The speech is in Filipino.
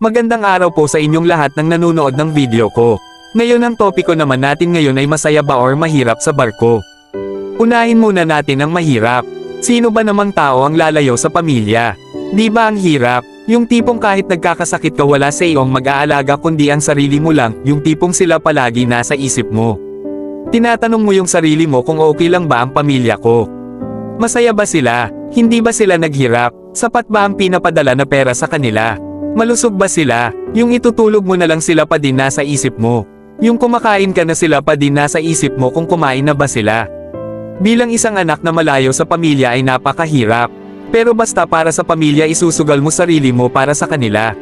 Magandang araw po sa inyong lahat ng nanonood ng video ko. Ngayon ang topiko naman natin ngayon ay masaya ba or mahirap sa barko. Unahin muna natin ang mahirap. Sino ba namang tao ang lalayo sa pamilya? Di ba ang hirap? Yung tipong kahit nagkakasakit ka wala sa iyong mag-aalaga kundi ang sarili mo lang, yung tipong sila palagi nasa isip mo. Tinatanong mo yung sarili mo kung okay lang ba ang pamilya ko. Masaya ba sila? Hindi ba sila naghirap? Sapat ba ang pinapadala na pera sa kanila? Malusog ba sila? Yung itutulog mo na lang sila pa din nasa isip mo. Yung kumakain ka na sila pa din nasa isip mo kung kumain na ba sila. Bilang isang anak na malayo sa pamilya ay napakahirap. Pero basta para sa pamilya isusugal mo sarili mo para sa kanila.